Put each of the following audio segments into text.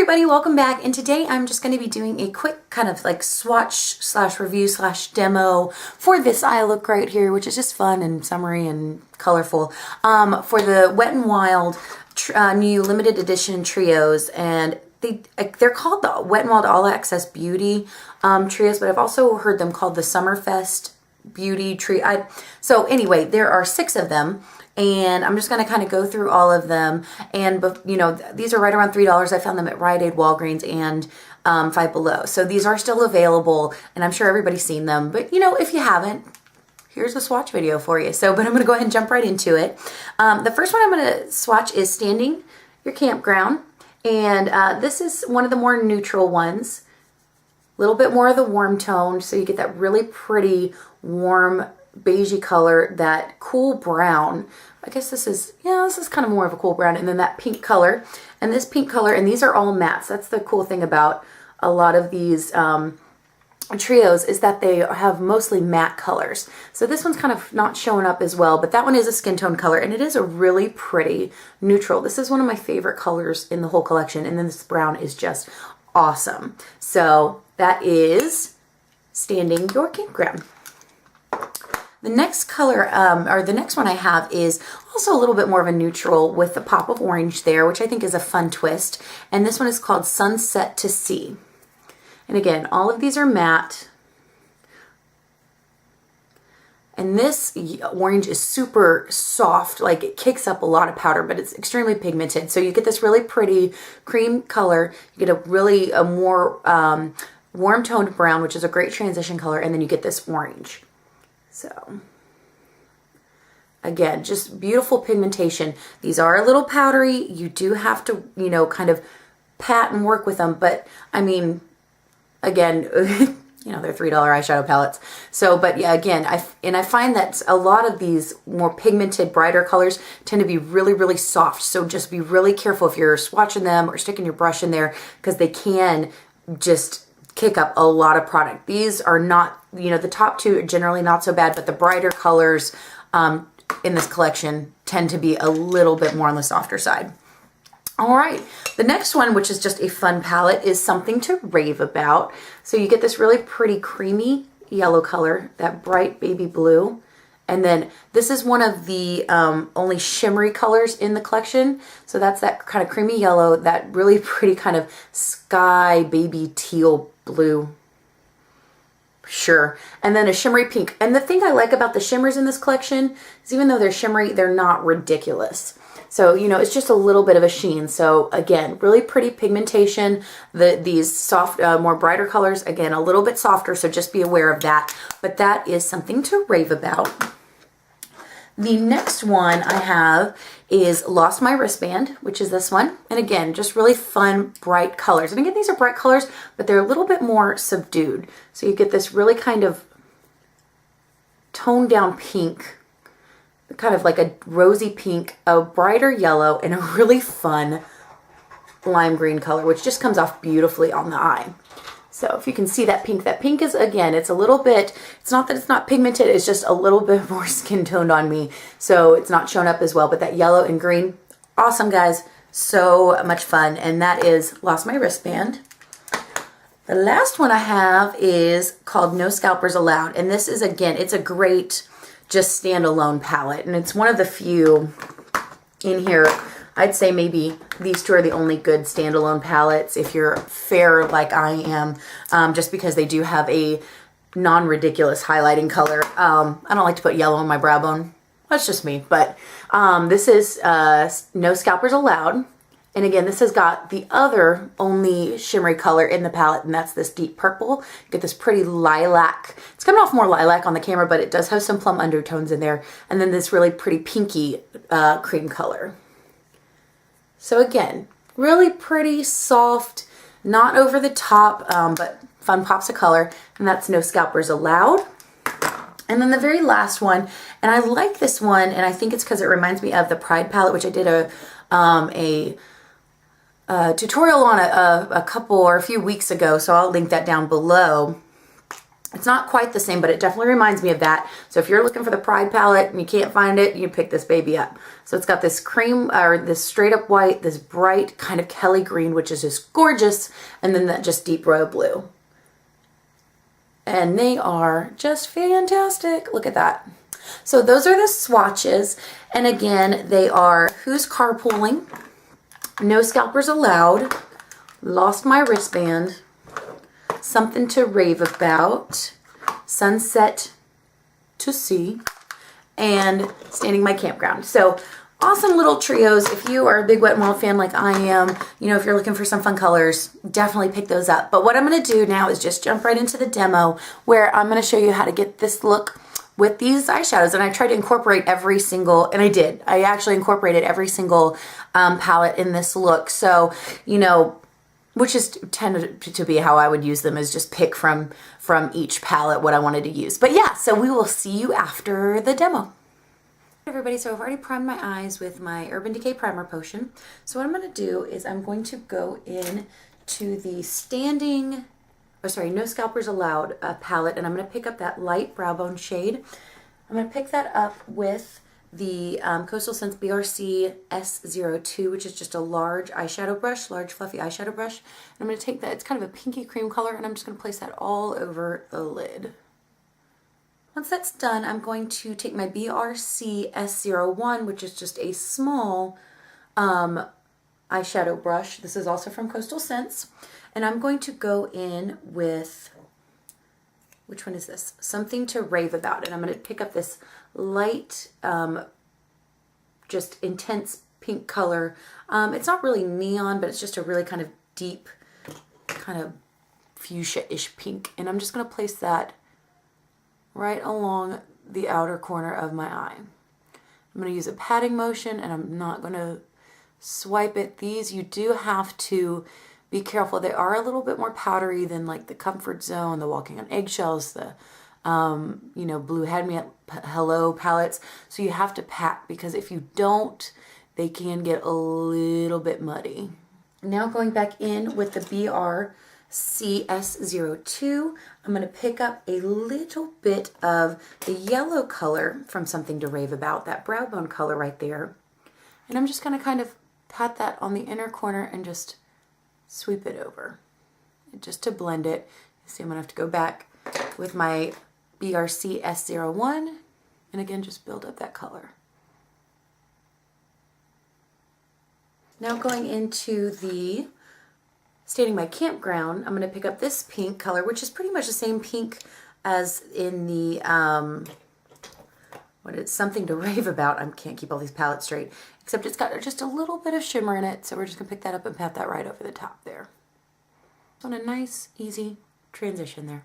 everybody, welcome back, and today I'm just going to be doing a quick kind of like swatch slash review slash demo for this eye look right here, which is just fun and summery and colorful, for the Wet n Wild new limited edition trios. And they're called the Wet n Wild All Access Beauty trios, but I've also heard them called the Summerfest Beauty Trio. So anyway, there are 6 of them. And I'm just going to kind of go through all of them. And, you know, these are right around $3. I found them at Rite Aid, Walgreens, and Five Below. So these are still available, and I'm sure everybody's seen them. But, you know, if you haven't, here's a swatch video for you. So, but I'm going to go ahead and jump right into it. The first one I'm going to swatch is Standing Your Campground. And this is one of the more neutral ones. A little bit more of the warm tone, so you get that really pretty, warm, beigey color, that cool brown. I guess this is kind of more of a cool brown, and then that pink color, and this pink color, and these are all mattes. That's the cool thing about a lot of these trios, is that they have mostly matte colors. So this one's kind of not showing up as well, but that one is a skin tone color, and it is a really pretty neutral. This is one of my favorite colors in the whole collection, and then this brown is just awesome. So that is Standing Your Campground. The next color, or the next one I have, is also a little bit more of a neutral with a pop of orange there, which I think is a fun twist. And this one is called Sunset to Sea. And again, all of these are matte. And this orange is super soft, like it kicks up a lot of powder, but it's extremely pigmented. So you get this really pretty cream color. You get a more warm toned brown, which is a great transition color, and then you get this orange. So, again, just beautiful pigmentation. These are a little powdery. You do have to, you know, kind of pat and work with them. But, I mean, again, you know, they're $3 eyeshadow palettes. So, but yeah, again, I find that a lot of these more pigmented, brighter colors tend to be really, really soft. So just be really careful if you're swatching them or sticking your brush in there, because they can just kick up a lot of product. These are not, you know, the top 2 are generally not so bad, but the brighter colors in this collection tend to be a little bit more on the softer side. All right, the next one, which is just a fun palette, is Something to Rave About. So you get this really pretty creamy yellow color, that bright baby blue. And then this is one of the only shimmery colors in the collection. So that's that kind of creamy yellow, that really pretty kind of sky baby teal blue. Sure. And then a shimmery pink. And the thing I like about the shimmers in this collection is, even though they're shimmery, they're not ridiculous. So, you know, it's just a little bit of a sheen. So again, really pretty pigmentation. These soft, more brighter colors, again, a little bit softer. So just be aware of that. But that is Something to Rave About. The next one I have is Lost My Wristband, which is this one. And again, just really fun, bright colors. And again, these are bright colors, but they're a little bit more subdued. So you get this really kind of toned down pink, kind of like a rosy pink, a brighter yellow, and a really fun lime green color, which just comes off beautifully on the eye. So if you can see that pink is, again, it's a little bit, it's not that it's not pigmented, it's just a little bit more skin toned on me. So it's not shown up as well, but that yellow and green, awesome guys, so much fun. And that is Lost My Wristband. The last one I have is called No Scalpers Allowed. And this is, again, it's a great just standalone palette. And it's one of the few in here. I'd say maybe these 2 are the only good standalone palettes if you're fair like I am, just because they do have a non-ridiculous highlighting color. I don't like to put yellow on my brow bone. That's just me. But this is No Scalpers Allowed. And again, this has got the other only shimmery color in the palette, and that's this deep purple. You get this pretty lilac. It's coming off more lilac on the camera, but it does have some plum undertones in there. And then this really pretty pinky cream color. So again, really pretty, soft, not over the top, but fun pops of color. And that's No Scalpers Allowed. And then the very last one, and I like this one, and I think it's because it reminds me of the Pride palette, which I did a tutorial on a few weeks ago, so I'll link that down below. It's not quite the same, but it definitely reminds me of that. So if you're looking for the Pride palette and you can't find it, you pick this baby up. So it's got this cream, or this straight up white, this bright kind of Kelly green, which is just gorgeous, and then that just deep royal blue. And they are just fantastic. Look at that. So those are the swatches. And again, they are Who's Carpooling, No Scalpers Allowed, Lost My Wristband, Something to Rave About, Sunset to See, and Standing My Campground. So awesome little trios. If you are a big Wet n Wild fan like I am, you know, if you're looking for some fun colors, definitely pick those up. But what I'm going to do now is just jump right into the demo where I'm going to show you how to get this look with these eyeshadows. And I tried to incorporate every single, and I did. I actually incorporated every single palette in this look. So, you know, which is tended to be how I would use them, is just pick from each palette what I wanted to use. But yeah, so we will see you after the demo. Hey everybody, so I've already primed my eyes with my Urban Decay Primer Potion. So what I'm going to do is I'm going to go in to the No Scalpers Allowed palette, and I'm going to pick up that light brow bone shade. I'm going to pick that up with the Coastal Scents BRC S02, which is just a large eyeshadow brush, large fluffy eyeshadow brush. And I'm going to take that, it's kind of a pinky cream color, and I'm just going to place that all over the lid. Once that's done, I'm going to take my BRC S01, which is just a small eyeshadow brush. This is also from Coastal Scents. And I'm going to go in with, which one is this? Something to Rave About. And I'm going to pick up this light, just intense pink color. It's not really neon, but it's just a really kind of deep, kind of fuchsia-ish pink. And I'm just going to place that right along the outer corner of my eye. I'm going to use a patting motion, and I'm not going to swipe it. These, you do have to be careful. They are a little bit more powdery than like the Comfort Zone, the Walking on Eggshells, the you know, Blue Hello palettes. So you have to pat, because if you don't, they can get a little bit muddy. Now going back in with the BRCS02, I'm going to pick up a little bit of the yellow color from Something to Rave About, that brow bone color right there. And I'm just going to kind of pat that on the inner corner and just sweep it over, just to blend it. See, I'm going to have to go back with my BRC S01 and again just build up that color. Now going into the Standing My Campground, I'm going to pick up this pink color, which is pretty much the same pink as in the Something to Rave About. I can't keep all these palettes straight, except it's got just a little bit of shimmer in it, so we're just going to pick that up and pat that right over the top there. On a nice, easy transition there.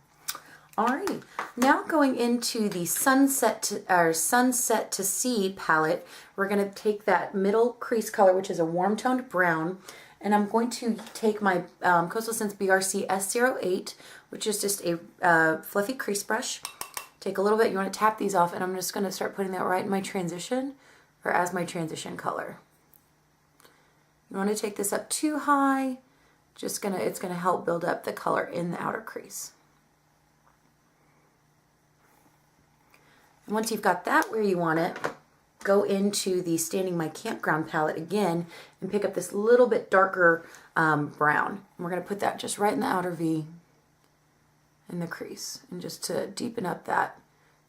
Alrighty, now going into the Sunset to See palette, we're going to take that middle crease color, which is a warm toned brown, and I'm going to take my Coastal Scents BRC S08, which is just a fluffy crease brush. Take a little bit, you want to tap these off, and I'm just going to start putting that right in my transition, or as my transition color. You want to take this up too high, it's going to help build up the color in the outer crease. And once you've got that where you want it, go into the Standing My Campground palette again and pick up this little bit darker brown. And we're going to put that just right in the outer V in the crease, and just to deepen up that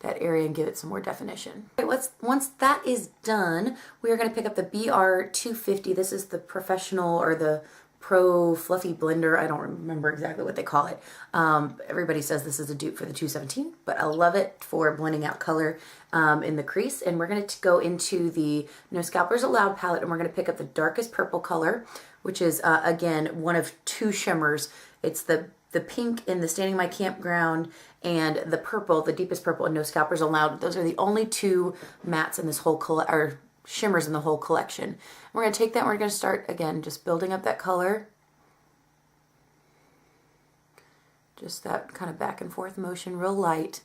area and give it some more definition. Okay, once that is done, we are going to pick up the BR250. This is the professional or the Pro Fluffy Blender. I don't remember exactly what they call it. Everybody says this is a dupe for the 217, but I love it for blending out color in the crease. And we're going to go into the No Scalpers Allowed palette, and we're going to pick up the darkest purple color, which is, again, one of two shimmers. It's the pink in the Standing My Campground and the purple, the deepest purple in No Scalpers Allowed. Those are the only two mattes in this whole or shimmers in the whole collection. We're going to take that and we're going to start, again, just building up that color. Just that kind of back and forth motion, real light.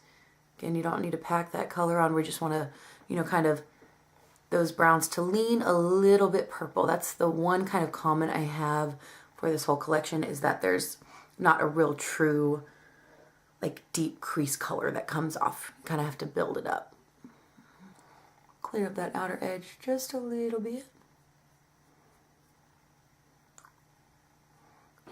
Again, you don't need to pack that color on. We just want to, you know, kind of those browns to lean a little bit purple. That's the one kind of comment I have for this whole collection, is that there's not a real true like deep crease color that comes off. You kind of have to build it up. Clear up that outer edge just a little bit.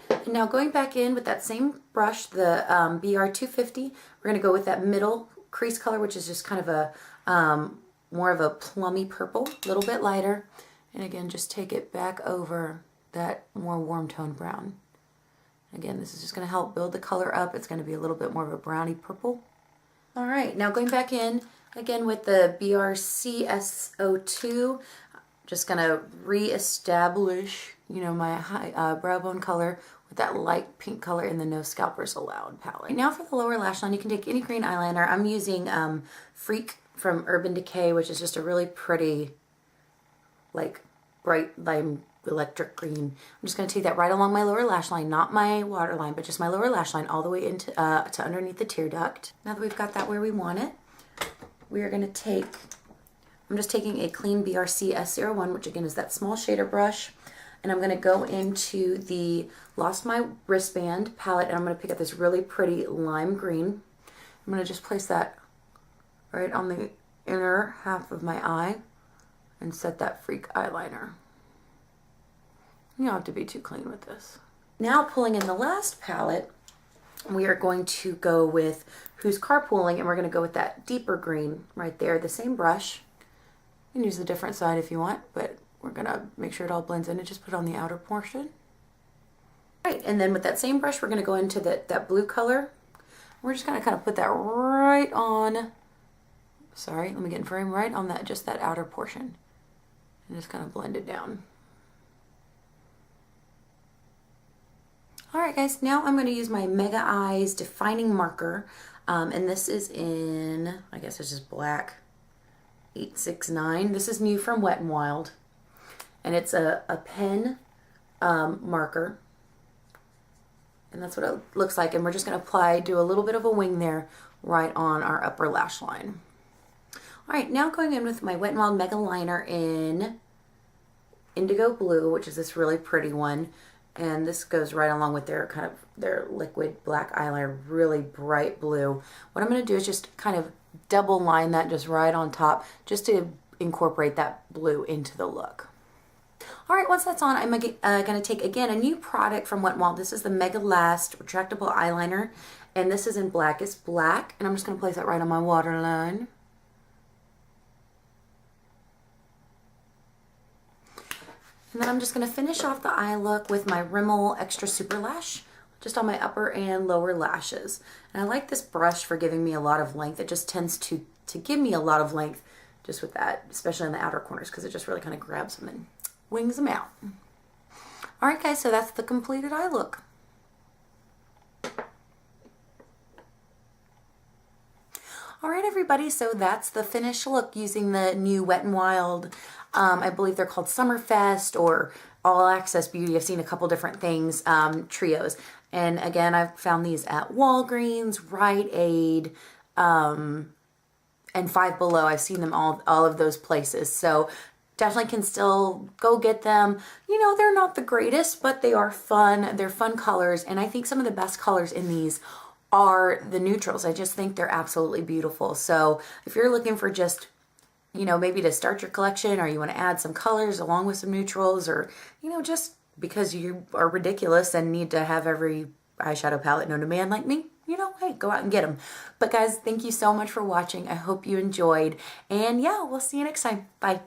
And now going back in with that same brush, the BR250, we're going to go with that middle crease color, which is just kind of a more of a plummy purple, a little bit lighter. And again, just take it back over that more warm toned brown. Again, this is just going to help build the color up. It's going to be a little bit more of a browny purple. All right, now going back in again with the BRCSO2, just going to re-establish, you know, my high brow bone color with that light pink color in the No Scalpers Allowed palette. Now for the lower lash line, you can take any green eyeliner. I'm using Freak from Urban Decay, which is just a really pretty, like, bright lime electric green. I'm just going to take that right along my lower lash line, not my waterline, but just my lower lash line all the way into to underneath the tear duct. Now that we've got that where we want it, we are going to take, I'm just taking a clean BRC S01, which again is that small shader brush, and I'm going to go into the Lost My Wristband palette, and I'm going to pick up this really pretty lime green. I'm going to just place that right on the inner half of my eye and set that Freak eyeliner. You don't have to be too clean with this. Now pulling in the last palette, we are going to go with Who's Carpooling, and we're going to go with that deeper green right there, the same brush. You can use the different side if you want, but we're going to make sure it all blends in and just put it on the outer portion. Right, and then with that same brush, we're going to go into that blue color. We're just going to kind of put that right on, sorry, let me get in frame, right on that, just that outer portion. And just kind of blend it down. Alright guys, now I'm going to use my Mega Eyes Defining Marker, and this is in, I guess it's just black, 869. This is new from Wet n Wild, and it's a pen marker, and that's what it looks like, and we're just going to do a little bit of a wing there right on our upper lash line. Alright, now going in with my Wet n Wild Mega Liner in Indigo Blue, which is this really pretty one. And this goes right along with their liquid black eyeliner, really bright blue. What I'm going to do is just kind of double line that just right on top, just to incorporate that blue into the look. All right, once that's on, I'm going to take, again, a new product from Wet n Wild. This is the Mega Last Retractable Eyeliner, and this is in Blackest Black. And I'm just going to place that right on my waterline. And then I'm just going to finish off the eye look with my Rimmel Extra Super Lash, just on my upper and lower lashes. And I like this brush for giving me a lot of length. It just tends to give me a lot of length just with that, especially in the outer corners, because it just really kind of grabs them and wings them out. All right, guys, so that's the completed eye look. All right, everybody, so that's the finished look using the new Wet n Wild, I believe they're called Summerfest or All Access Beauty. I've seen a couple different things, trios. And again, I've found these at Walgreens, Rite Aid, and Five Below. I've seen them all of those places. So definitely can still go get them. You know, they're not the greatest, but they are fun. They're fun colors. And I think some of the best colors in these are the neutrals. I just think they're absolutely beautiful. So if you're looking for just, you know, maybe to start your collection, or you want to add some colors along with some neutrals, or, you know, just because you are ridiculous and need to have every eyeshadow palette known to man like me, you know, hey, go out and get them. But guys, thank you so much for watching. I hope you enjoyed. And yeah, we'll see you next time. Bye.